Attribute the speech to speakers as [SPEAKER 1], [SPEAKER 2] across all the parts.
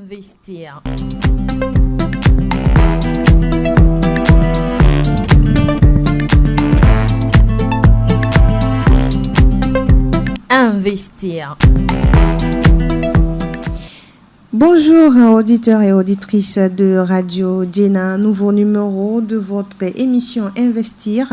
[SPEAKER 1] Investir. Investir.
[SPEAKER 2] Bonjour auditeurs et auditrices de Radio Djena, nouveau numéro de votre émission Investir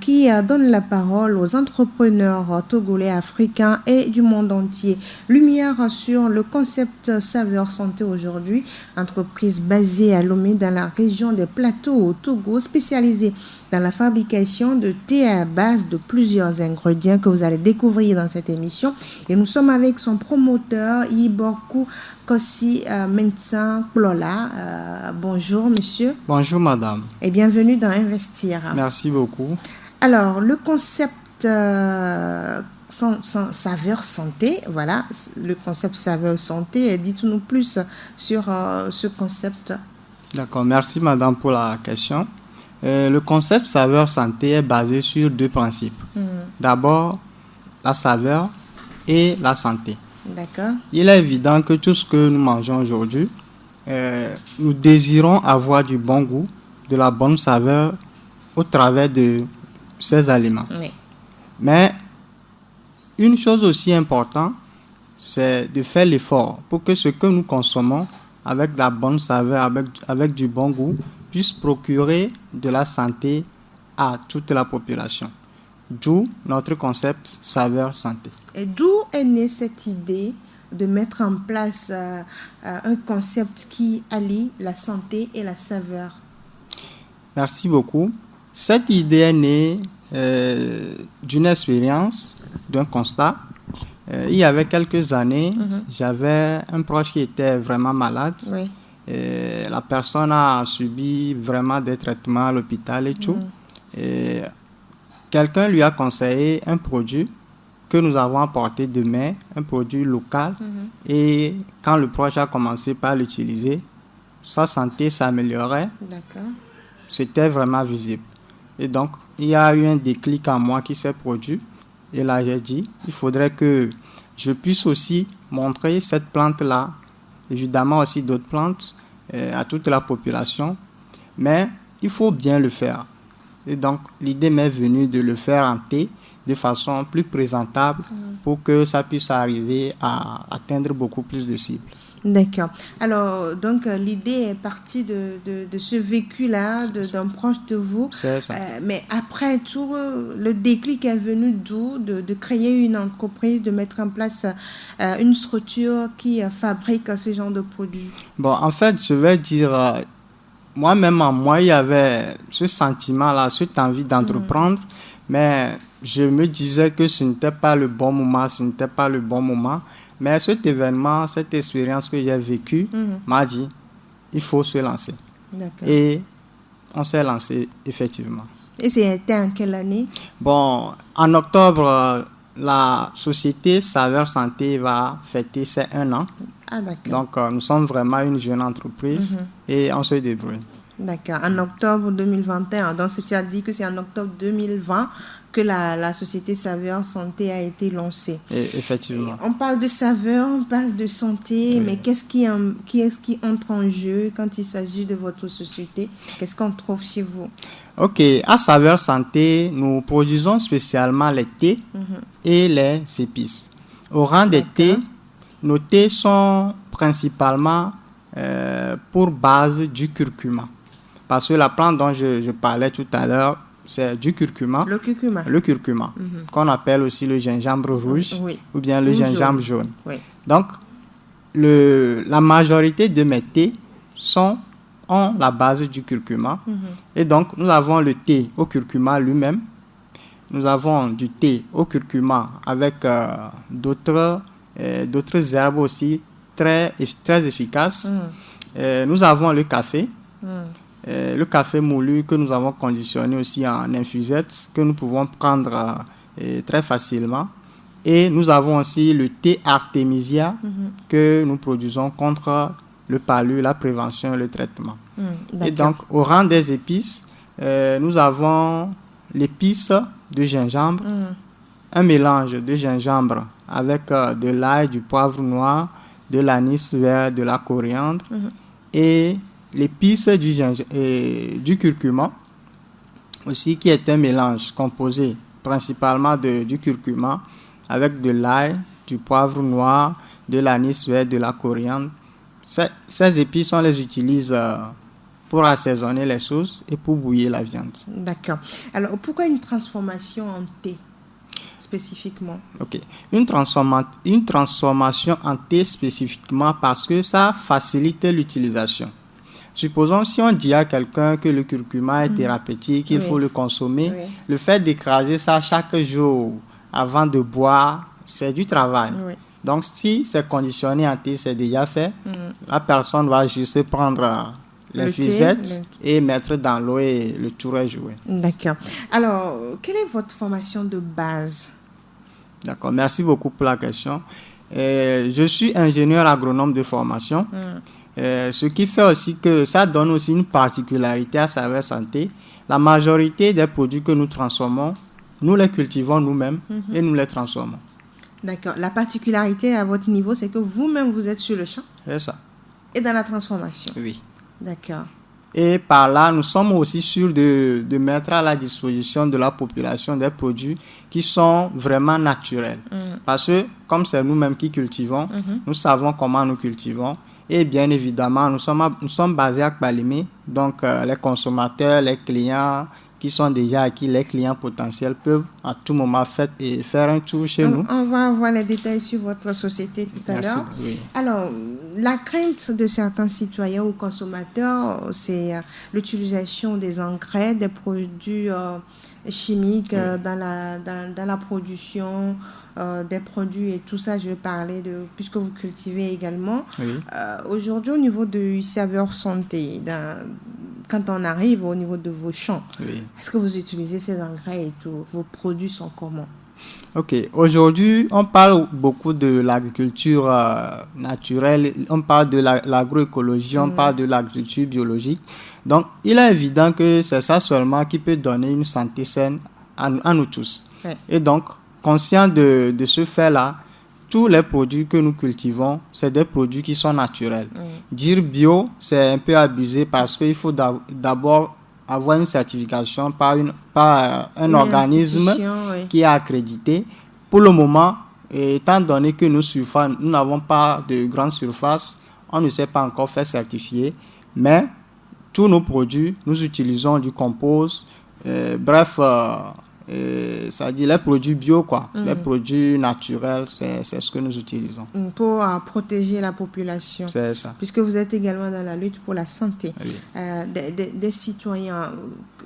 [SPEAKER 2] qui donne la parole aux entrepreneurs togolais, africains et du monde entier. Lumière sur le concept Saveur Santé aujourd'hui, entreprise basée à Lomé dans la région des Plateaux au Togo, spécialisée dans la fabrication de thé à base de plusieurs ingrédients que vous allez découvrir dans cette émission. Et nous sommes avec son promoteur, Iborkou Kossi Mentsan Plola. Bonjour monsieur.
[SPEAKER 3] Bonjour madame.
[SPEAKER 2] Et bienvenue dans Investir.
[SPEAKER 3] Merci beaucoup.
[SPEAKER 2] Alors, le concept saveur santé, voilà, le concept saveur santé, dites-nous plus sur ce concept.
[SPEAKER 3] D'accord, merci madame pour la question. Le concept saveur santé est basé sur deux principes. D'abord, la saveur et la santé.
[SPEAKER 2] D'accord.
[SPEAKER 3] Il est évident que tout ce que nous mangeons aujourd'hui, nous désirons avoir du bon goût, de la bonne saveur au travers de ces aliments.
[SPEAKER 2] Oui.
[SPEAKER 3] Mais une chose aussi importante, c'est de faire l'effort pour que ce que nous consommons avec de la bonne saveur, avec du bon goût, puisse procurer de la santé à toute la population. D'où notre concept saveur santé.
[SPEAKER 2] Et d'où est née cette idée de mettre en place un concept qui allie la santé et la saveur?
[SPEAKER 3] Merci beaucoup. Cette idée est née d'une expérience, d'un constat. Il y avait quelques années, j'avais un proche qui était vraiment malade.
[SPEAKER 2] Oui.
[SPEAKER 3] Et la personne a subi vraiment des traitements à l'hôpital et tout. Et quelqu'un lui a conseillé un produit que nous avons apporté de main, un produit local. Et quand le proche a commencé par l'utiliser, sa santé s'améliorait.
[SPEAKER 2] D'accord.
[SPEAKER 3] C'était vraiment visible. Et donc, il y a eu un déclic en moi qui s'est produit. Et là, j'ai dit, il faudrait que je puisse aussi montrer cette plante-là, évidemment aussi d'autres plantes, à toute la population. Mais il faut bien le faire. Et donc, l'idée m'est venue de le faire en thé de façon plus présentable pour que ça puisse arriver à atteindre beaucoup plus de cibles.
[SPEAKER 2] D'accord. Alors, donc, l'idée est partie de ce vécu-là, d'un proche de vous.
[SPEAKER 3] C'est ça.
[SPEAKER 2] Mais après tout, le déclic est venu d'où? De créer une entreprise, de mettre en place une structure qui fabrique ce genre de produits.
[SPEAKER 3] Bon, en fait, je vais dire, moi-même en moi, il y avait ce sentiment-là, cette envie d'entreprendre, mais je me disais que ce n'était pas le bon moment, Mais cet événement, cette expérience que j'ai vécue m'a dit, il faut se lancer.
[SPEAKER 2] D'accord.
[SPEAKER 3] Et on s'est lancé effectivement.
[SPEAKER 2] Et c'était en quelle année?
[SPEAKER 3] Bon, en octobre, la société Saveur Santé va fêter ses 1 an.
[SPEAKER 2] Ah, d'accord.
[SPEAKER 3] Donc, nous sommes vraiment une jeune entreprise et on se débrouille.
[SPEAKER 2] D'accord. En octobre 2021. Donc, tu as dit que c'est en octobre 2020 que la société Saveur Santé a été lancée.
[SPEAKER 3] Et effectivement.
[SPEAKER 2] On parle de saveur, on parle de santé, mais qu'est-ce qui entre en jeu quand il s'agit de votre société? Qu'est-ce qu'on trouve chez vous?
[SPEAKER 3] Ok, à Saveur Santé, nous produisons spécialement les thés et les épices. Au rang des thés, nos thés sont principalement pour base du curcuma. Parce que la plante dont je parlais tout à l'heure, c'est du curcuma. Le curcuma, qu'on appelle aussi le gingembre rouge ou bien le gingembre jaune.
[SPEAKER 2] Oui.
[SPEAKER 3] Donc, la majorité de mes thés ont la base du curcuma. Et donc, nous avons le thé au curcuma lui-même. Nous avons du thé au curcuma avec d'autres herbes aussi très efficaces. Nous avons le café. Le café moulu que nous avons conditionné aussi en infusette, que nous pouvons prendre très facilement. Et nous avons aussi le thé Artemisia que nous produisons contre le palu, la prévention et le traitement. Et donc, au rang des épices, nous avons l'épice de gingembre, un mélange de gingembre avec de l'ail, du poivre noir, de l'anis vert, de la coriandre et l'épice du curcuma aussi, qui est un mélange composé principalement du curcuma avec de l'ail, du poivre noir, de l'anis vert, de la coriandre. Ces épices, on les utilise pour assaisonner les sauces et pour bouillir la viande.
[SPEAKER 2] D'accord. Alors, pourquoi une transformation en thé spécifiquement?
[SPEAKER 3] Ok. Une transformation en thé spécifiquement parce que ça facilite l'utilisation. Supposons si on dit à quelqu'un que le curcuma est thérapeutique, qu'il faut le consommer, le fait d'écraser ça chaque jour avant de boire, c'est du travail. Donc, si c'est conditionné en thé, c'est déjà fait. La personne va juste prendre les fusettes et mettre dans l'eau et le tour est joué.
[SPEAKER 2] D'accord. Alors, quelle est votre formation de base?
[SPEAKER 3] D'accord. Merci beaucoup pour la question. Je suis ingénieur agronome de formation. Ce qui fait aussi que ça donne aussi une particularité à Saveurs Santé. La majorité des produits que nous transformons, nous les cultivons nous-mêmes et nous les transformons.
[SPEAKER 2] D'accord. La particularité à votre niveau, c'est que vous-même, vous êtes sur le champ?
[SPEAKER 3] C'est ça.
[SPEAKER 2] Et dans la transformation?
[SPEAKER 3] Oui.
[SPEAKER 2] D'accord.
[SPEAKER 3] Et par là, nous sommes aussi sûrs de mettre à la disposition de la population des produits qui sont vraiment naturels. Parce que, comme c'est nous-mêmes qui cultivons, nous savons comment nous cultivons. Et bien évidemment, nous sommes basés à Kpalimé. Donc, les consommateurs, les clients qui sont déjà acquis, les clients potentiels peuvent à tout moment faire un tour chez nous.
[SPEAKER 2] On va avoir les détails sur votre société tout à l'heure.
[SPEAKER 3] Oui.
[SPEAKER 2] Alors, la crainte de certains citoyens ou consommateurs, c'est l'utilisation des engrais, des produits chimiques dans la production des produits et tout ça. Je vais parler puisque vous cultivez également. Aujourd'hui, au niveau de Saveurs Santé, quand on arrive au niveau de vos champs, est-ce que vous utilisez ces engrais et tout? Vos produits sont comment?
[SPEAKER 3] Ok, aujourd'hui, on parle beaucoup de l'agriculture naturelle, on parle de l'agroécologie, on parle de l'agriculture biologique. Donc, il est évident que c'est ça seulement qui peut donner une santé saine à nous tous. Et donc, conscient de ce fait-là, tous les produits que nous cultivons, c'est des produits qui sont naturels. Dire bio, c'est un peu abusé parce qu'il faut d'abord avoir une certification par un organisme qui est accrédité. Pour le moment, étant donné que nous n'avons pas de grande surface, on ne s'est pas encore fait certifier, mais tous nos produits, nous utilisons du compost, ça dit les produits bio, les produits naturels, c'est ce que nous utilisons.
[SPEAKER 2] Pour protéger la population.
[SPEAKER 3] C'est ça.
[SPEAKER 2] Puisque vous êtes également dans la lutte pour la santé des citoyens.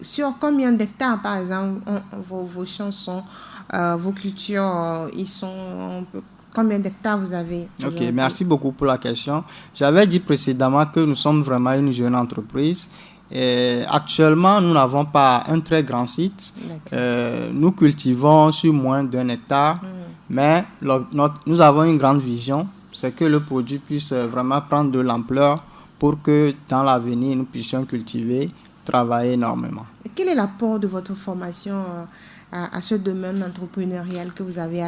[SPEAKER 2] Sur combien d'hectares, par exemple, vos champs sont, vos cultures, ils sont... Combien d'hectares vous avez?
[SPEAKER 3] Ok, merci beaucoup pour la question. J'avais dit précédemment que nous sommes vraiment une jeune entreprise. Et actuellement, nous n'avons pas un très grand site. Nous cultivons sur moins d'1 hectare, mais nous avons une grande vision, c'est que le produit puisse vraiment prendre de l'ampleur pour que dans l'avenir, nous puissions cultiver, travailler énormément.
[SPEAKER 2] Et quel est l'apport de votre formation à ce domaine entrepreneurial que vous avez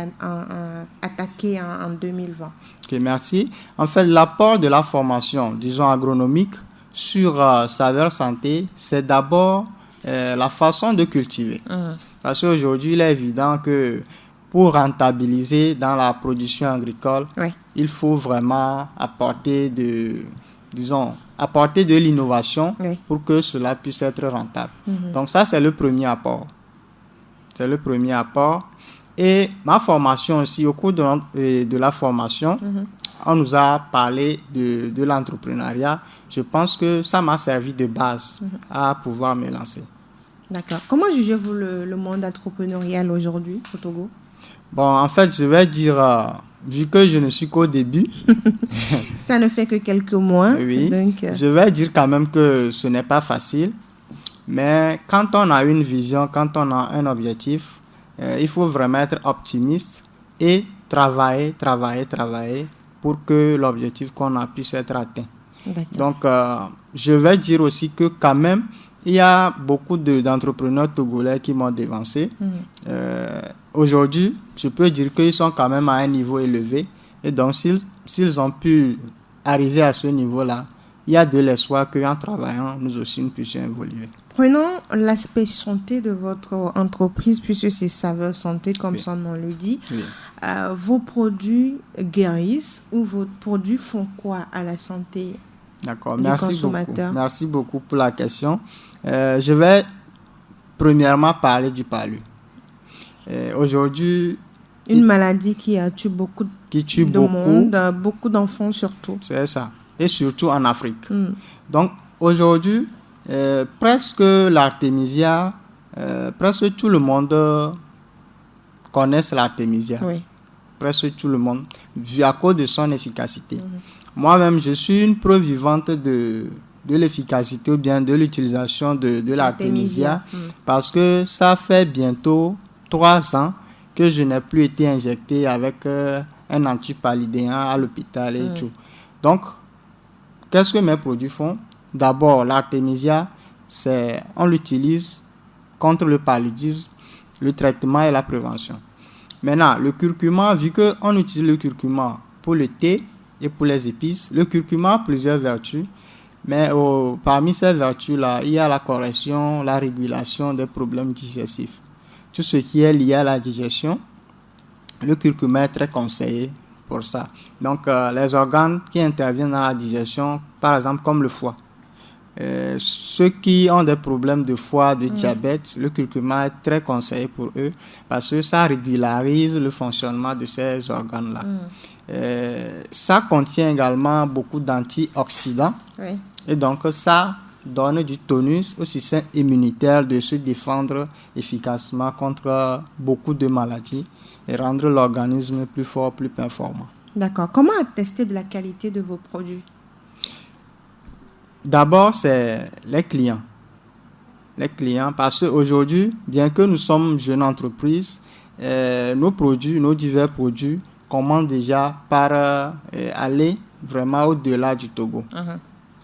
[SPEAKER 2] attaqué en 2020?
[SPEAKER 3] Ok, merci. En fait, l'apport de la formation, disons agronomique, sur Saveurs Santé, c'est d'abord la façon de cultiver. Parce qu'aujourd'hui, il est évident que pour rentabiliser dans la production agricole, il faut vraiment apporter de l'innovation pour que cela puisse être rentable. Donc ça, c'est le premier apport. Et ma formation aussi, au cours de la formation, on nous a parlé de l'entrepreneuriat. Je pense que ça m'a servi de base à pouvoir me lancer.
[SPEAKER 2] D'accord. Comment jugez-vous le monde entrepreneurial aujourd'hui au Togo?
[SPEAKER 3] Bon, en fait, je vais dire, vu que je ne suis qu'au début...
[SPEAKER 2] Ça ne fait que quelques mois.
[SPEAKER 3] Oui,
[SPEAKER 2] donc,
[SPEAKER 3] je vais dire quand même que ce n'est pas facile. Mais quand on a une vision, quand on a un objectif, il faut vraiment être optimiste et travailler pour que l'objectif qu'on a puisse être atteint. Donc, je vais dire aussi que quand même, il y a beaucoup d'entrepreneurs togolais qui m'ont devancé. Aujourd'hui, je peux dire qu'ils sont quand même à un niveau élevé, Et donc, s'ils ont pu arriver à ce niveau-là, il y a de l'espoir qu'en travaillant, nous aussi, nous puissions évoluer.
[SPEAKER 2] Prenons l'aspect santé de votre entreprise, puisque c'est Saveur Santé, comme
[SPEAKER 3] Oui.
[SPEAKER 2] son nom le dit.
[SPEAKER 3] Oui.
[SPEAKER 2] Vos produits guérissent ou vos produits font quoi à la santé
[SPEAKER 3] D'accord,
[SPEAKER 2] du
[SPEAKER 3] merci
[SPEAKER 2] consommateur?
[SPEAKER 3] beaucoup. Merci beaucoup pour la question. Je vais premièrement parler du palu. Aujourd'hui,
[SPEAKER 2] Une maladie qui tue beaucoup
[SPEAKER 3] qui tue
[SPEAKER 2] de
[SPEAKER 3] beaucoup,
[SPEAKER 2] monde, beaucoup d'enfants surtout.
[SPEAKER 3] c'est ça, et surtout en Afrique.
[SPEAKER 2] Mm.
[SPEAKER 3] Donc, aujourd'hui, presque l'artémisia, presque tout le monde connaît l'artémisia.
[SPEAKER 2] Oui.
[SPEAKER 3] Presque tout le monde, vu à cause de son efficacité. Moi-même, je suis une preuve vivante de l'efficacité ou bien de l'utilisation de l'artémisia parce que ça fait bientôt 3 ans que je n'ai plus été injecté avec un antipaludéen à l'hôpital et tout. Donc, qu'est-ce que mes produits font? D'abord, l'artémisia, on l'utilise contre le paludisme, le traitement et la prévention. Maintenant, le curcuma, vu qu'on utilise le curcuma pour le thé et pour les épices, le curcuma a plusieurs vertus, mais parmi ces vertus-là, il y a la correction, la régulation des problèmes digestifs. Tout ce qui est lié à la digestion, le curcuma est très conseillé pour ça. Donc, les organes qui interviennent dans la digestion, par exemple comme le foie, ceux qui ont des problèmes de foie, de diabète, le curcuma est très conseillé pour eux parce que ça régularise le fonctionnement de ces organes-là. Ça contient également beaucoup d'antioxydants et donc ça donne du tonus au système immunitaire de se défendre efficacement contre beaucoup de maladies et rendre l'organisme plus fort, plus performant.
[SPEAKER 2] D'accord. Comment attester de la qualité de vos produits?
[SPEAKER 3] D'abord, c'est les clients. Les clients, parce qu'aujourd'hui, bien que nous sommes une jeune entreprise, nos produits, nos divers produits commencent déjà par aller vraiment au-delà du Togo,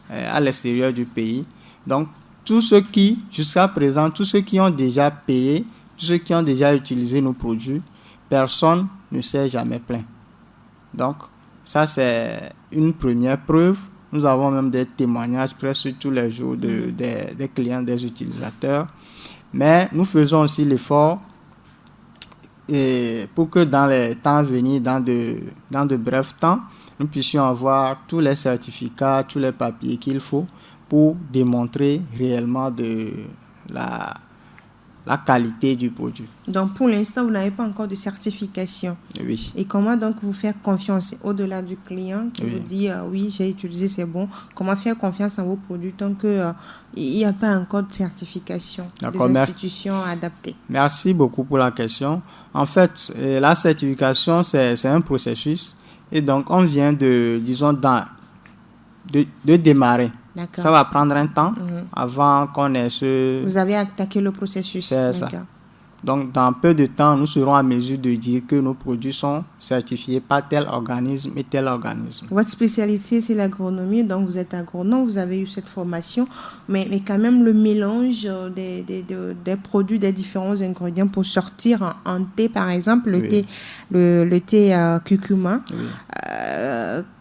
[SPEAKER 3] à l'extérieur du pays. Donc, tous ceux qui, jusqu'à présent, tous ceux qui ont déjà payé, tous ceux qui ont déjà utilisé nos produits, personne ne s'est jamais plaint. Donc, ça, c'est une première preuve. Nous avons même des témoignages presque tous les jours des clients, des utilisateurs. Mais nous faisons aussi l'effort pour que dans les temps à venir, dans de brefs temps, nous puissions avoir tous les certificats, tous les papiers qu'il faut pour démontrer réellement la qualité du produit.
[SPEAKER 2] Donc, pour l'instant, vous n'avez pas encore de certification.
[SPEAKER 3] Oui.
[SPEAKER 2] Et comment donc vous faire confiance au-delà du client qui vous dit oui, j'ai utilisé, c'est bon. Comment faire confiance en vos produits tant qu'il n'y a pas encore de certification des institutions adaptées? Merci
[SPEAKER 3] beaucoup pour la question. En fait, la certification, c'est un processus. Et donc, on vient de démarrer.
[SPEAKER 2] D'accord.
[SPEAKER 3] Ça va prendre un temps avant qu'on ait ce...
[SPEAKER 2] Vous avez attaqué le processus.
[SPEAKER 3] C'est ça. Donc, dans peu de temps, nous serons à mesure de dire que nos produits sont certifiés par tel organisme et tel organisme.
[SPEAKER 2] Votre spécialité, c'est l'agronomie. Donc, vous êtes agronome, vous avez eu cette formation. Mais quand même, le mélange des produits, des différents ingrédients pour sortir en thé, par exemple, le thé curcuma.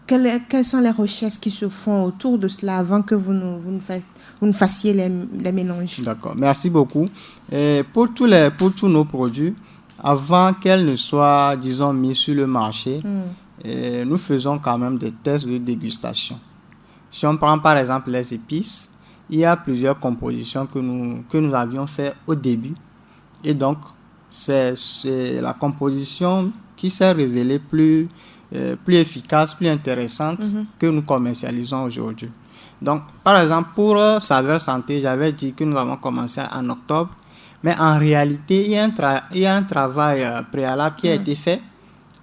[SPEAKER 2] Quelles sont les recherches qui se font autour de cela avant que vous ne fassiez les mélanges?
[SPEAKER 3] D'accord, merci beaucoup. Et pour tous nos produits, avant qu'elles ne soient, disons, mis sur le marché, nous faisons quand même des tests de dégustation. Si on prend par exemple les épices, il y a plusieurs compositions que nous avions fait au début. Et donc, c'est la composition qui s'est révélée plus efficace, plus intéressante que nous commercialisons aujourd'hui. Donc, par exemple, pour Saveur Santé, j'avais dit que nous avons commencé en octobre, mais en réalité, il y a un travail préalable qui a été fait.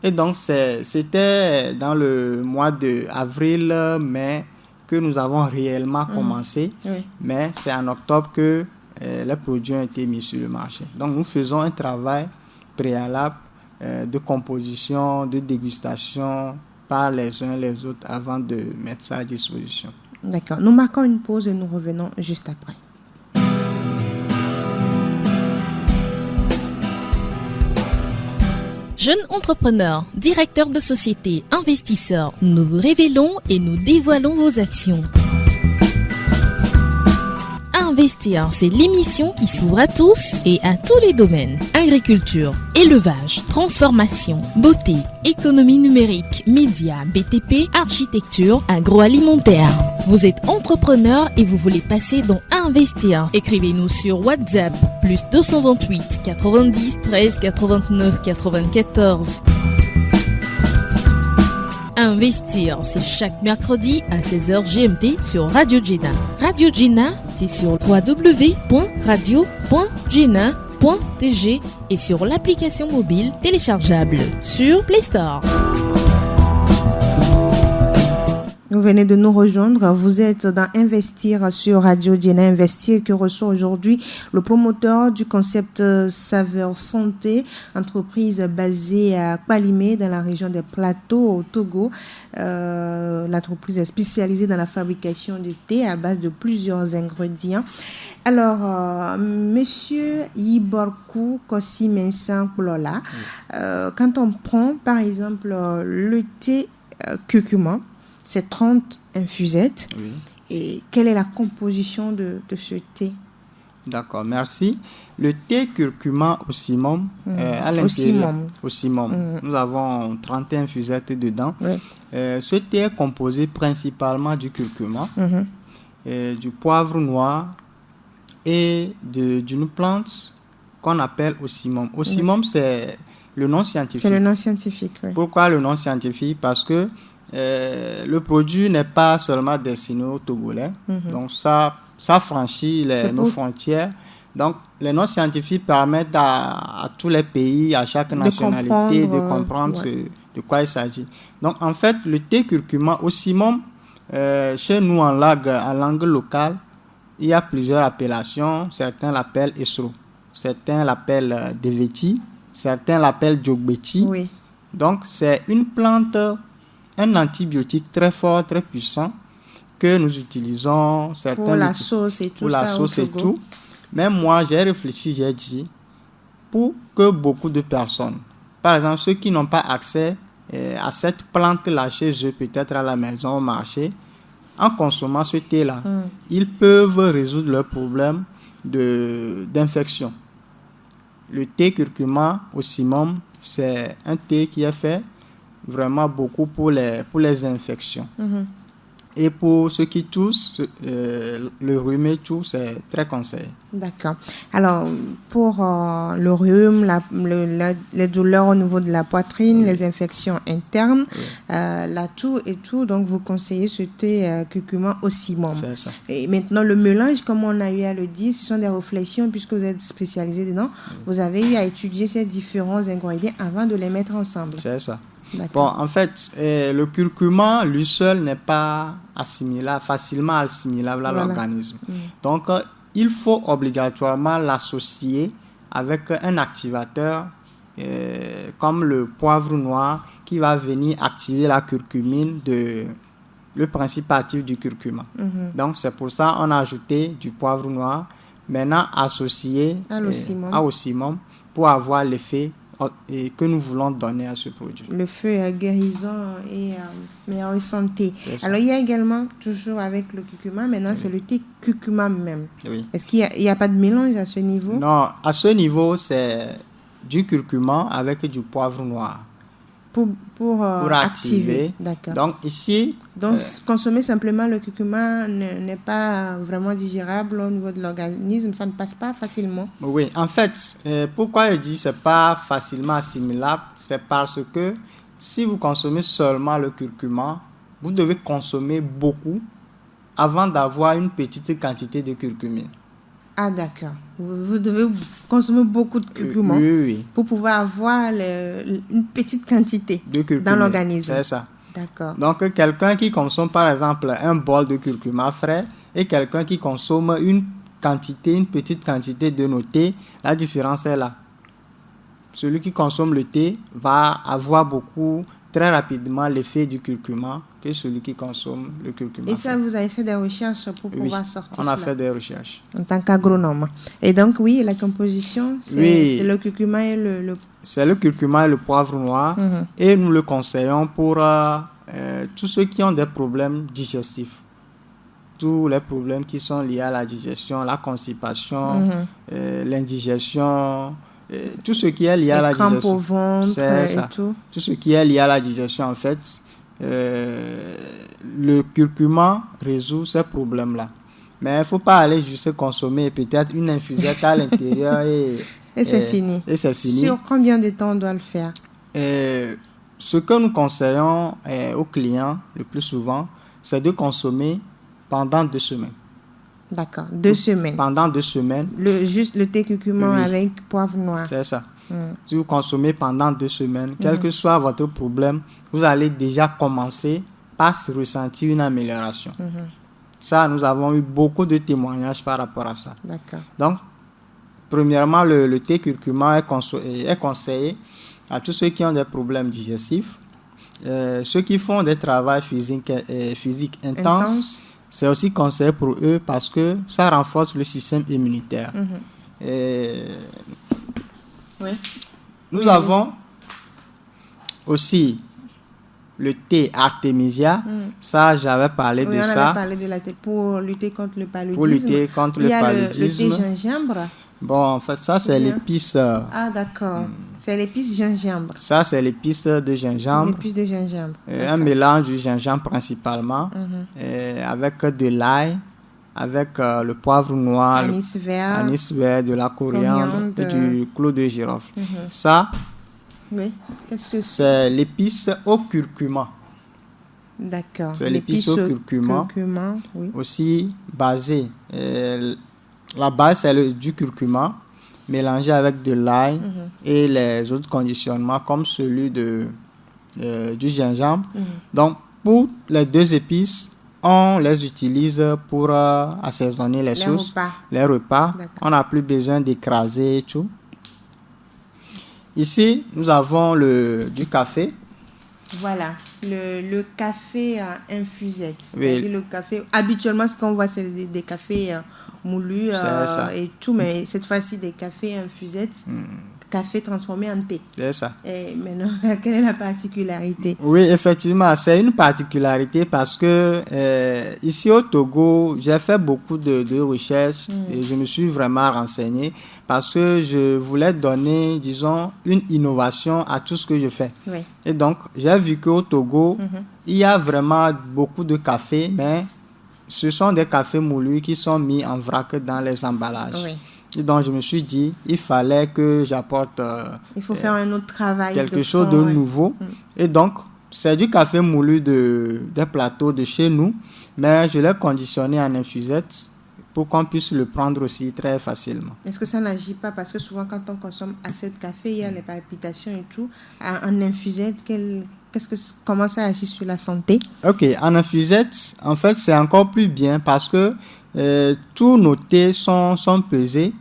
[SPEAKER 3] Et donc, c'était dans le mois d'avril, mai, que nous avons réellement commencé. Mais c'est en octobre que les produits ont été mis sur le marché. Donc, nous faisons un travail préalable de composition, de dégustation par les uns les autres avant de mettre ça à disposition.
[SPEAKER 2] D'accord. Nous marquons une pause et nous revenons juste après.
[SPEAKER 1] Jeunes entrepreneurs, directeurs de société, investisseurs, nous vous révélons et nous dévoilons vos actions. Investir, c'est l'émission qui s'ouvre à tous et à tous les domaines. Agriculture, élevage, transformation, beauté, économie numérique, médias, BTP, architecture, agroalimentaire. Vous êtes entrepreneur et vous voulez passer dans Investir. Écrivez-nous sur WhatsApp, plus 228 90 13 89 94. Investir, c'est chaque mercredi à 16h GMT sur Radio Jena. Radio Jena, c'est sur www.radio.jena.tg et sur l'application mobile téléchargeable sur Play Store.
[SPEAKER 2] Vous venez de nous rejoindre, vous êtes dans Investir sur Radio Jena. Investir que reçoit aujourd'hui le promoteur du concept Saveur Santé, entreprise basée à Kpalimé dans la région des Plateaux au Togo. L'entreprise est spécialisée dans la fabrication de thé à base de plusieurs ingrédients. Alors, Monsieur Yiborkou Kossi Mensan Koulola, quand on prend par exemple le thé curcuma, c'est 30 infusettes.
[SPEAKER 3] Oui.
[SPEAKER 2] Et quelle est la composition de ce thé?
[SPEAKER 3] D'accord, merci. Le thé curcuma ocimum, à l'intérieur, ocimum. Nous avons 31 infusettes dedans.
[SPEAKER 2] Oui.
[SPEAKER 3] Ce thé est composé principalement du curcuma, du poivre noir et d'une plante qu'on appelle ocimum. Ocimum, c'est le nom scientifique.
[SPEAKER 2] C'est le nom scientifique, oui.
[SPEAKER 3] Pourquoi le nom scientifique? Parce que le produit n'est pas seulement destiné aux Togolais, donc ça franchit nos frontières. Donc les noms scientifiques permettent à tous les pays, à chaque nationalité de comprendre de quoi il s'agit. Donc en fait, le thé curcuma ocimum, chez nous en langue locale, il y a plusieurs appellations. Certains l'appellent esro, certains l'appellent deveti, certains l'appellent djogbeti.
[SPEAKER 2] Oui.
[SPEAKER 3] Donc c'est une plante, un antibiotique très fort, très puissant que nous utilisons
[SPEAKER 2] pour la sauce et tout.
[SPEAKER 3] Pour la sauce et tout. Mais moi, j'ai réfléchi, j'ai dit, pour que beaucoup de personnes, par exemple ceux qui n'ont pas accès à cette plante-là chez eux, peut-être à la maison, au marché, en consommant ce thé-là, ils peuvent résoudre leurs problèmes d'infection. Le thé curcuma ocimum, c'est un thé qui est fait vraiment beaucoup pour les infections. Et pour ceux qui toussent, le rhume et tout, c'est très conseillé.
[SPEAKER 2] D'accord. Alors, pour le rhume, les douleurs au niveau de la poitrine, les infections internes, la toux et tout, donc vous conseillez ce thé curcuma ocimum.
[SPEAKER 3] C'est ça.
[SPEAKER 2] Et maintenant, le mélange, comme on a eu à le dire, ce sont des réflexions, puisque vous êtes spécialisé dedans. Vous avez eu à étudier ces différents ingrédients avant de les mettre ensemble.
[SPEAKER 3] C'est ça.
[SPEAKER 2] D'accord.
[SPEAKER 3] Bon, en fait, le curcuma, lui seul, n'est pas facilement assimilable à l'organisme. Donc, il faut obligatoirement l'associer avec un activateur comme le poivre noir qui va venir activer la curcumine, le principe actif du curcuma. Donc, c'est pour ça qu'on a ajouté du poivre noir, maintenant associé à l'ocimum pour avoir l'effet et que nous voulons donner à ce produit.
[SPEAKER 2] Le feu guérison et meilleure santé. Alors, il y a également, toujours avec le curcuma, maintenant c'est le thé curcuma même.
[SPEAKER 3] Oui.
[SPEAKER 2] Est-ce qu'il n'y a pas de mélange à ce niveau?
[SPEAKER 3] Non, à ce niveau, c'est du curcuma avec du poivre noir.
[SPEAKER 2] Pour activer. D'accord.
[SPEAKER 3] Donc, ici...
[SPEAKER 2] Donc, consommer simplement le curcuma n'est pas vraiment digérable au niveau de l'organisme. Ça ne passe pas facilement.
[SPEAKER 3] Oui, en fait, pourquoi je dis que ce n'est pas facilement assimilable, c'est parce que si vous consommez seulement le curcuma, vous devez consommer beaucoup avant d'avoir une petite quantité de curcumine.
[SPEAKER 2] Ah, d'accord. Vous devez consommer beaucoup de curcuma pour pouvoir avoir une petite quantité de curcuma dans l'organisme.
[SPEAKER 3] C'est ça.
[SPEAKER 2] D'accord.
[SPEAKER 3] Donc, quelqu'un qui consomme, par exemple, un bol de curcuma frais et quelqu'un qui consomme une petite quantité de nos thés, la différence est là. Celui qui consomme le thé va avoir beaucoup très rapidement l'effet du curcuma que celui qui consomme le curcuma.
[SPEAKER 2] Et ça, vous avez fait des recherches pour pouvoir
[SPEAKER 3] Oui,
[SPEAKER 2] sortir
[SPEAKER 3] on a
[SPEAKER 2] cela
[SPEAKER 3] fait des recherches.
[SPEAKER 2] en tant qu'agronome. Et donc, oui, la composition, c'est le curcuma et le...
[SPEAKER 3] C'est le curcuma et le poivre noir. Et nous le conseillons pour tous ceux qui ont des problèmes digestifs. Tous les problèmes qui sont liés à la digestion, la constipation, l'indigestion, tout ce qui est lié à la digestion. Les
[SPEAKER 2] crampes au ventre et tout.
[SPEAKER 3] Tout ce qui est lié à la digestion, en fait, le curcuma résout ces problèmes-là. Mais il ne faut pas aller juste consommer peut-être une infusette à l'intérieur et
[SPEAKER 2] c'est fini.
[SPEAKER 3] Et c'est fini.
[SPEAKER 2] Sur combien de temps on doit le faire?
[SPEAKER 3] Ce que nous conseillons aux clients le plus souvent, c'est de consommer pendant 2 semaines.
[SPEAKER 2] D'accord, 2 semaines.
[SPEAKER 3] Pendant 2 semaines.
[SPEAKER 2] Juste le thé curcuma avec poivre noir.
[SPEAKER 3] C'est ça. Si vous consommez pendant 2 semaines, quel que soit votre problème, vous allez déjà commencer par ressentir une amélioration. Ça, nous avons eu beaucoup de témoignages par rapport à ça.
[SPEAKER 2] D'accord.
[SPEAKER 3] Donc, premièrement, le thé curcuma est conseillé à tous ceux qui ont des problèmes digestifs, ceux qui font des travaux physiques intenses. C'est aussi conseillé pour eux parce que ça renforce le système immunitaire. Nous avons aussi le thé Artemisia. Ça, j'avais parlé de ça.
[SPEAKER 2] On avait parlé de la thé pour lutter contre le paludisme.
[SPEAKER 3] Pour lutter contre le paludisme.
[SPEAKER 2] Il y a le thé gingembre.
[SPEAKER 3] Bon, en fait, ça, c'est l'épice.
[SPEAKER 2] Ah, d'accord. C'est l'épice gingembre.
[SPEAKER 3] Ça, c'est l'épice de gingembre.
[SPEAKER 2] L'épice de gingembre.
[SPEAKER 3] Un mélange du gingembre principalement, avec de l'ail, avec le poivre noir,
[SPEAKER 2] anis vert,
[SPEAKER 3] de la coriandre et du clou de girofle. Ça, c'est l'épice au curcuma.
[SPEAKER 2] D'accord.
[SPEAKER 3] C'est l'épice au curcuma.
[SPEAKER 2] Oui.
[SPEAKER 3] Aussi basé. La base, c'est du curcuma mélangé avec de l'ail et les autres conditionnements comme celui du gingembre. Donc, pour les 2 épices, on les utilise pour assaisonner les sauces, les repas. On n'a plus besoin d'écraser et tout. Ici, nous avons du café.
[SPEAKER 2] Voilà, le café infusette.
[SPEAKER 3] Oui.
[SPEAKER 2] Le café, habituellement, ce qu'on voit, c'est des cafés moulus et tout, mais cette fois-ci, des cafés infusettes, café transformé en thé.
[SPEAKER 3] C'est ça.
[SPEAKER 2] Et maintenant, quelle est la particularité?
[SPEAKER 3] Oui, effectivement, c'est une particularité parce que ici au Togo, j'ai fait beaucoup de recherches et je me suis vraiment renseigné parce que je voulais donner, disons, une innovation à tout ce que je fais.
[SPEAKER 2] Oui.
[SPEAKER 3] Et donc, j'ai vu qu'au Togo, il y a vraiment beaucoup de cafés, mais ce sont des cafés moulus qui sont mis en vrac dans les emballages.
[SPEAKER 2] Oui.
[SPEAKER 3] Et donc, je me suis dit, il fallait que j'apporte
[SPEAKER 2] il faut faire un autre travail
[SPEAKER 3] quelque chose de nouveau. Et donc, c'est du café moulu des plateaux de chez nous, mais je l'ai conditionné en infusette pour qu'on puisse le prendre aussi très facilement.
[SPEAKER 2] Est-ce que ça n'agit pas? Parce que souvent, quand on consomme assez de café, il y a les palpitations et tout. En infusette, comment ça agit sur la santé? Ok,
[SPEAKER 3] en infusette, en fait, c'est encore plus bien parce que tous nos thés sont pesés.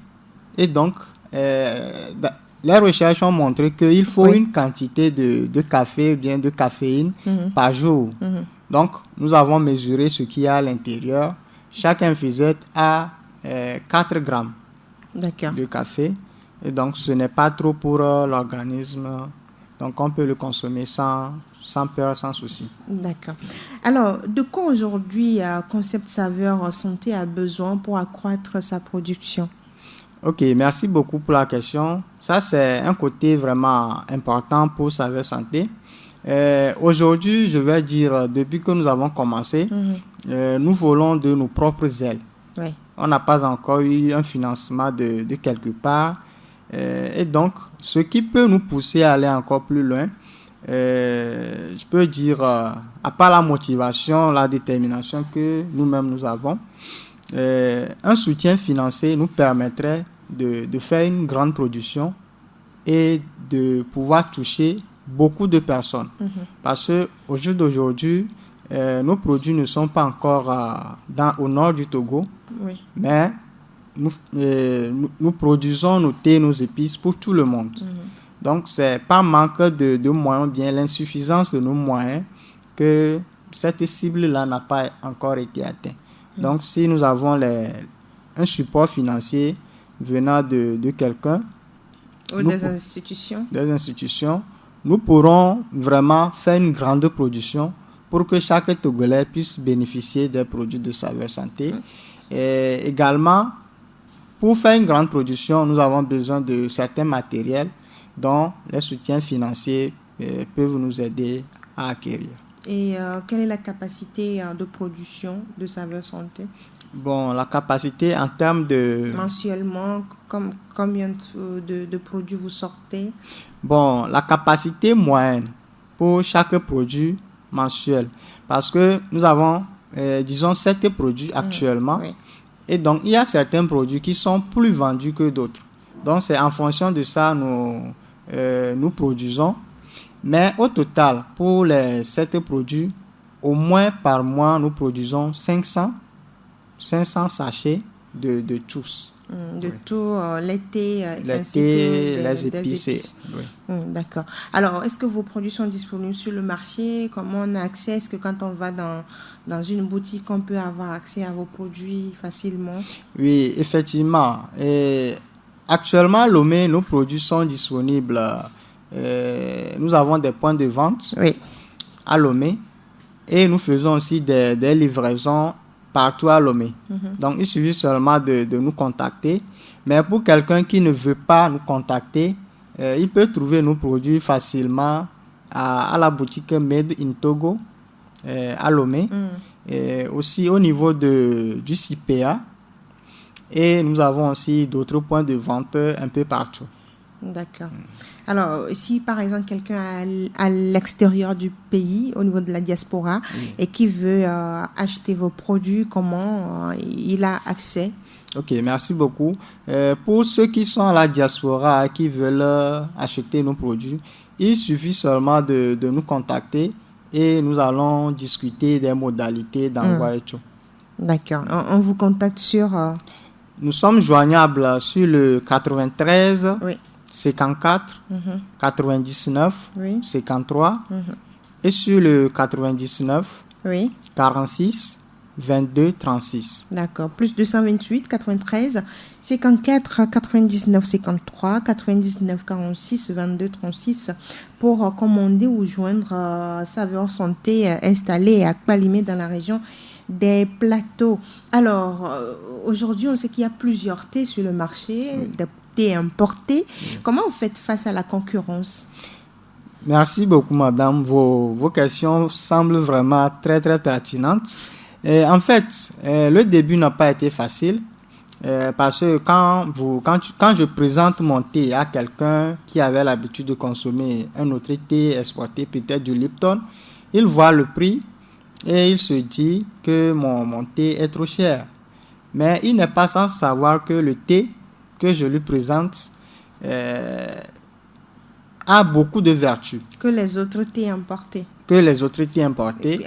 [SPEAKER 3] Et donc, les recherches ont montré qu'il faut une quantité de café, bien de caféine par jour. Donc, nous avons mesuré ce qu'il y a à l'intérieur. Chaque infusette a 4 grammes de café. Et donc, ce n'est pas trop pour l'organisme. Donc, on peut le consommer sans peur, sans souci.
[SPEAKER 2] D'accord. Alors, de quoi aujourd'hui Concept Saveur Santé a besoin pour accroître sa production?
[SPEAKER 3] Ok, merci beaucoup pour la question. Ça, c'est un côté vraiment important pour Saveur Santé. Aujourd'hui, je vais dire, depuis que nous avons commencé, nous volons de nos propres ailes.
[SPEAKER 2] Oui.
[SPEAKER 3] On n'a pas encore eu un financement de quelque part. Et donc, ce qui peut nous pousser à aller encore plus loin, je peux dire, à part la motivation, la détermination que nous-mêmes nous avons, un soutien financier nous permettrait de faire une grande production et de pouvoir toucher beaucoup de personnes. Parce qu'au jour d'aujourd'hui, nos produits ne sont pas encore au nord du Togo, mais nous produisons nos thés, nos épices pour tout le monde. Donc, c'est par manque de moyens, bien l'insuffisance de nos moyens, que cette cible-là n'a pas encore été atteinte. Donc, si nous avons un support financier venant de quelqu'un,
[SPEAKER 2] ou des institutions,
[SPEAKER 3] nous pourrons vraiment faire une grande production pour que chaque Togolais puisse bénéficier des produits de Saveurs Santé. Et également, pour faire une grande production, nous avons besoin de certains matériels dont les soutiens financiers peuvent nous aider à acquérir.
[SPEAKER 2] Et quelle est la capacité de production de Saveurs Santé?
[SPEAKER 3] Bon, la capacité en termes de...
[SPEAKER 2] Mensuellement, combien de produits vous sortez?
[SPEAKER 3] Bon, la capacité moyenne pour chaque produit mensuel, parce que nous avons, disons, 7 produits actuellement,
[SPEAKER 2] oui.
[SPEAKER 3] Et donc il y a certains produits qui sont plus vendus que d'autres. Donc c'est en fonction de ça nous produisons. Mais au total, pour les 7 produits, au moins par mois, nous produisons 500 sachets de tous.
[SPEAKER 2] De tout, l'été, ainsi
[SPEAKER 3] que
[SPEAKER 2] les
[SPEAKER 3] épices. Oui.
[SPEAKER 2] D'accord. Alors, est-ce que vos produits sont disponibles sur le marché? Comment on a accès? Est-ce que quand on va dans une boutique, on peut avoir accès à vos produits facilement?
[SPEAKER 3] Oui, effectivement. Et actuellement, à Lomé, nos produits sont disponibles. Nous avons des points de vente à Lomé et nous faisons aussi des livraisons partout à Lomé. Donc, il suffit seulement de nous contacter. Mais pour quelqu'un qui ne veut pas nous contacter, il peut trouver nos produits facilement à la boutique Made in Togo à Lomé. Et aussi au niveau du CIPEA. Et nous avons aussi d'autres points de vente un peu partout.
[SPEAKER 2] D'accord. Alors, si par exemple quelqu'un à l'extérieur du pays, au niveau de la diaspora, et qui veut acheter vos produits, comment il a accès?
[SPEAKER 3] Ok, merci beaucoup. Pour ceux qui sont à la diaspora, qui veulent acheter nos produits, il suffit seulement de nous contacter et nous allons discuter des modalités d'envoi et tout.
[SPEAKER 2] D'accord. On vous contacte sur...
[SPEAKER 3] Nous sommes joignables sur le 93 54 99 53 et sur le 99 46 22 36.
[SPEAKER 2] D'accord. Plus 228 93 54 99 53 99 46 22 36 pour commander ou joindre Saveurs Santé installé à Kpalimé dans la région des Plateaux. Alors, aujourd'hui, on sait qu'il y a plusieurs thés sur le marché, des thés importés. Comment vous faites face à la concurrence?
[SPEAKER 3] Merci beaucoup, madame. Vos questions semblent vraiment très, très pertinentes. Et en fait, le début n'a pas été facile parce que quand je présente mon thé à quelqu'un qui avait l'habitude de consommer un autre thé exporté, peut-être du Lipton, il voit le prix et il se dit que mon thé est trop cher. Mais il n'est pas sans savoir que le thé que je lui présente a beaucoup de vertus.
[SPEAKER 2] Que les autres thés importés.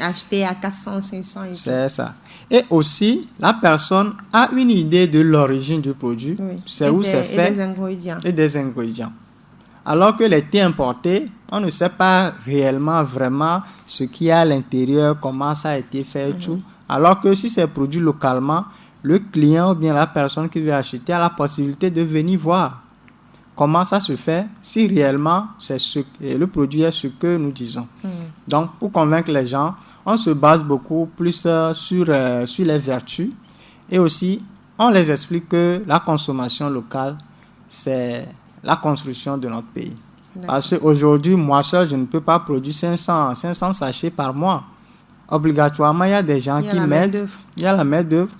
[SPEAKER 2] Achetés à 400, 500 et
[SPEAKER 3] c'est ça. Et aussi, la personne a une idée de l'origine du produit. C'est où c'est fait. Et des ingrédients. Alors que les thés importés, on ne sait pas réellement, vraiment ce qu'il y a à l'intérieur, comment ça a été fait et tout. Alors que si c'est produit localement, le client ou bien la personne qui veut acheter a la possibilité de venir voir comment ça se fait, si réellement le produit est ce que nous disons. Donc, pour convaincre les gens, on se base beaucoup plus sur les vertus et aussi, on les explique que la consommation locale, c'est la construction de notre pays. Parce qu'aujourd'hui, moi seul, je ne peux pas produire 500 sachets par mois. Obligatoirement, il y a des gens qui m'aident. Il y a la main-d'œuvre.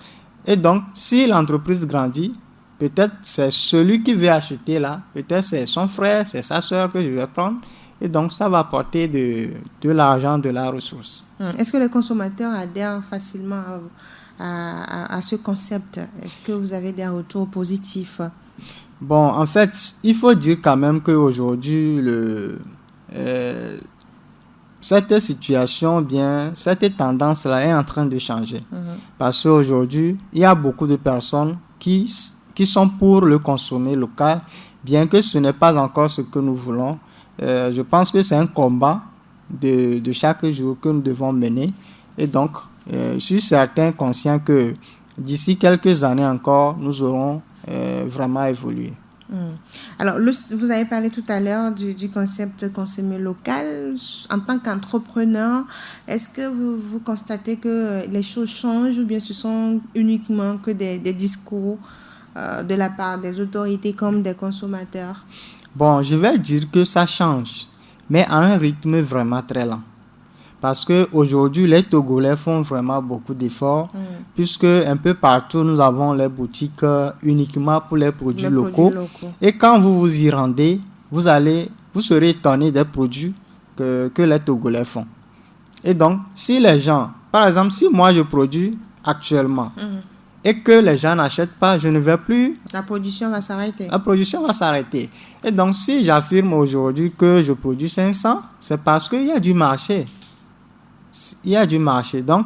[SPEAKER 3] Et donc, si l'entreprise grandit, peut-être c'est celui qui veut acheter là, peut-être c'est son frère, c'est sa soeur que je vais prendre. Et donc, ça va apporter de l'argent, de la ressource.
[SPEAKER 2] Est-ce que les consommateurs adhèrent facilement à ce concept? Est-ce que vous avez des retours positifs?
[SPEAKER 3] Bon, en fait, il faut dire quand même qu'aujourd'hui, cette situation, cette tendance-là est en train de changer. Parce qu'aujourd'hui, il y a beaucoup de personnes qui sont pour le consommer local, bien que ce n'est pas encore ce que nous voulons. Je pense que c'est un combat de chaque jour que nous devons mener. Et donc, je suis certain, conscient que d'ici quelques années encore, nous aurons vraiment évolué.
[SPEAKER 2] Alors, vous avez parlé tout à l'heure du concept consommer local. En tant qu'entrepreneur, est-ce que vous constatez que les choses changent ou bien ce sont uniquement que des discours de la part des autorités comme des consommateurs?
[SPEAKER 3] Bon, je vais dire que ça change, mais à un rythme vraiment très lent. Parce qu'aujourd'hui, les Togolais font vraiment beaucoup d'efforts, puisque un peu partout, nous avons les boutiques uniquement pour les produits locaux. Et quand vous vous y rendez, vous serez étonné des produits que les Togolais font. Et donc, si les gens, par exemple, si moi je produis actuellement et que les gens n'achètent pas, je ne vais plus...
[SPEAKER 2] La production va s'arrêter.
[SPEAKER 3] La production va s'arrêter. Et donc, si j'affirme aujourd'hui que je produis 500, c'est parce qu'il y a du marché. Il y a du marché. Donc,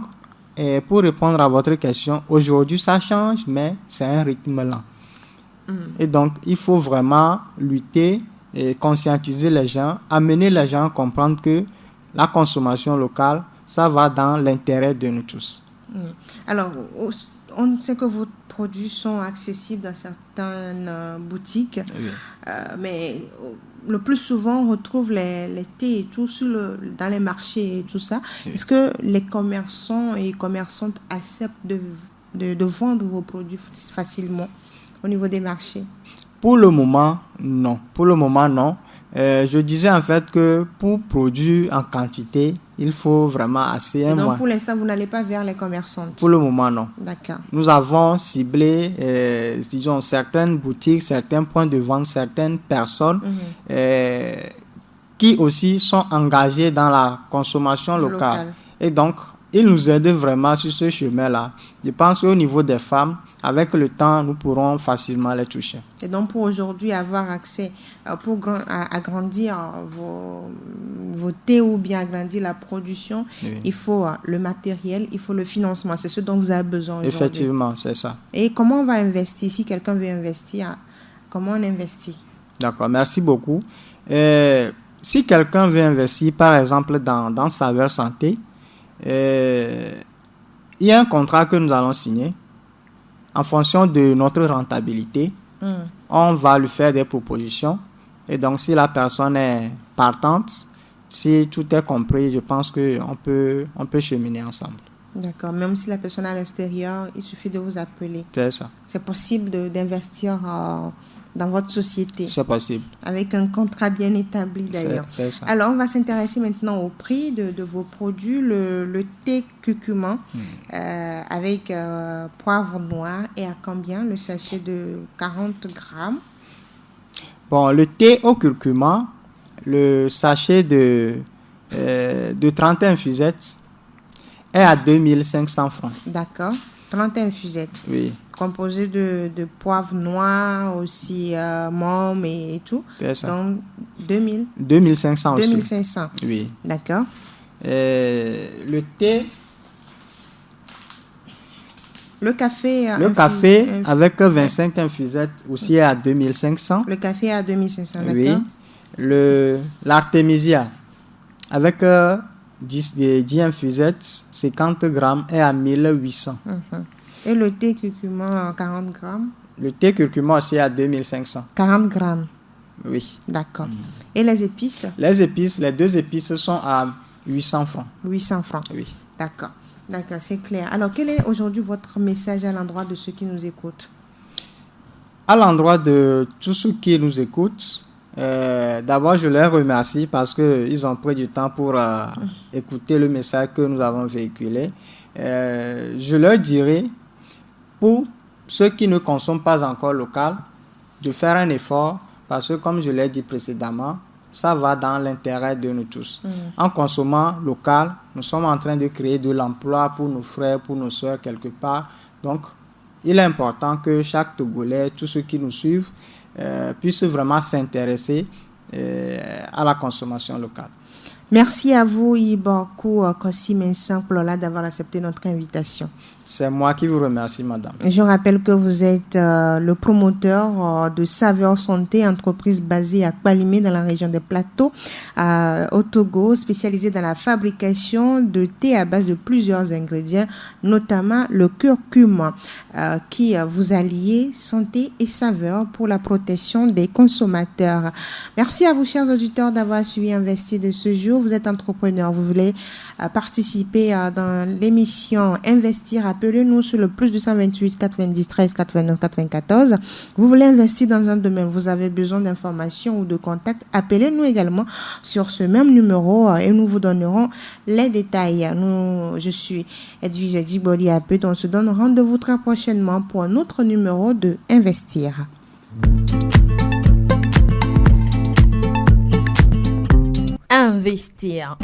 [SPEAKER 3] pour répondre à votre question, aujourd'hui, ça change, mais c'est un rythme lent. Et donc, il faut vraiment lutter et conscientiser les gens, amener les gens à comprendre que la consommation locale, ça va dans l'intérêt de nous tous.
[SPEAKER 2] Alors, on sait que vos produits sont accessibles dans certaines boutiques, mais le plus souvent, on retrouve les thés et tout dans les marchés et tout ça. Est-ce que les commerçants et commerçantes acceptent de vendre vos produits facilement au niveau des marchés?
[SPEAKER 3] Pour le moment, non. Je disais en fait que pour produire en quantité, il faut vraiment assez.
[SPEAKER 2] Et donc, pour l'instant, vous n'allez pas vers les commerçantes?
[SPEAKER 3] Pour le moment, non.
[SPEAKER 2] D'accord.
[SPEAKER 3] Nous avons ciblé, disons, certaines boutiques, certains points de vente, certaines personnes qui aussi sont engagées dans la consommation locale. Et donc, ils nous aident vraiment sur ce chemin-là. Je pense qu'au niveau des femmes, avec le temps, nous pourrons facilement les toucher.
[SPEAKER 2] Et donc, pour aujourd'hui avoir accès, pour agrandir vos thés ou bien agrandir la production, il faut le matériel, il faut le financement. C'est ce dont vous avez besoin aujourd'hui.
[SPEAKER 3] Effectivement, c'est ça.
[SPEAKER 2] Et comment on va investir? Si quelqu'un veut investir, comment on investit?
[SPEAKER 3] D'accord, merci beaucoup. Si quelqu'un veut investir, par exemple, dans Saveurs Santé, il y a un contrat que nous allons signer. En fonction de notre rentabilité, on va lui faire des propositions. Et donc, si la personne est partante, si tout est compris, je pense qu'on peut cheminer ensemble.
[SPEAKER 2] D'accord. Même si la personne est à l'extérieur, il suffit de vous appeler.
[SPEAKER 3] C'est ça.
[SPEAKER 2] C'est possible d'investir dans votre société.
[SPEAKER 3] C'est possible.
[SPEAKER 2] Avec un contrat bien établi d'ailleurs.
[SPEAKER 3] C'est ça.
[SPEAKER 2] Alors, on va s'intéresser maintenant au prix de vos produits. Le thé curcuma avec poivre noir est à combien le sachet de 40 grammes?
[SPEAKER 3] Bon, le thé au curcuma, le sachet de 31 infusettes est à 2500 francs.
[SPEAKER 2] D'accord. 31 infusettes.
[SPEAKER 3] Oui.
[SPEAKER 2] Composé de poivre noir, aussi môme et tout.
[SPEAKER 3] C'est ça.
[SPEAKER 2] Donc,
[SPEAKER 3] 2500 aussi.
[SPEAKER 2] 2500.
[SPEAKER 3] Oui.
[SPEAKER 2] D'accord.
[SPEAKER 3] Le thé...
[SPEAKER 2] Le café
[SPEAKER 3] avec 25 infusettes aussi est à 2500.
[SPEAKER 2] Le café est à 2500, d'accord.
[SPEAKER 3] Oui. L'artémisia avec 10 infusettes, 50 grammes est à 1800.
[SPEAKER 2] Et le thé curcuma 40 grammes?
[SPEAKER 3] Le thé curcuma aussi est à 2500.
[SPEAKER 2] 40 grammes?
[SPEAKER 3] Oui.
[SPEAKER 2] D'accord. Et les épices?
[SPEAKER 3] Les deux épices sont à 800 francs.
[SPEAKER 2] 800 francs?
[SPEAKER 3] Oui.
[SPEAKER 2] D'accord. D'accord, c'est clair. Alors, quel est aujourd'hui votre message à l'endroit de ceux qui nous écoutent?
[SPEAKER 3] À l'endroit de tous ceux qui nous écoutent, d'abord, je les remercie parce qu'ils ont pris du temps pour écouter le message que nous avons véhiculé. Je leur dirai, pour ceux qui ne consomment pas encore local, de faire un effort parce que, comme je l'ai dit précédemment, ça va dans l'intérêt de nous tous. En consommant local, nous sommes en train de créer de l'emploi pour nos frères, pour nos soeurs quelque part. Donc, il est important que chaque Togolais, tous ceux qui nous suivent, puissent vraiment s'intéresser à la consommation locale.
[SPEAKER 2] Merci à vous, Iborkou Kossi Mensang Plola, d'avoir accepté notre invitation.
[SPEAKER 3] C'est moi qui vous remercie, madame.
[SPEAKER 2] Je rappelle que vous êtes le promoteur de Saveur Santé, entreprise basée à Kpalimé dans la région des Plateaux, au Togo, spécialisée dans la fabrication de thé à base de plusieurs ingrédients, notamment le curcuma, qui vous allie santé et saveur pour la protection des consommateurs. Merci à vous, chers auditeurs, d'avoir suivi Investir de ce jour. Vous êtes entrepreneur, vous voulez participer dans l'émission Investir, appelez-nous sur le plus 228 90 13 89 94. Vous voulez investir dans un domaine, vous avez besoin d'informations ou de contacts, appelez-nous également sur ce même numéro et nous vous donnerons les détails. Je suis Edwige Djiboli Apet. On se donne rendez-vous très prochainement pour un autre numéro de Investir.
[SPEAKER 1] Investir.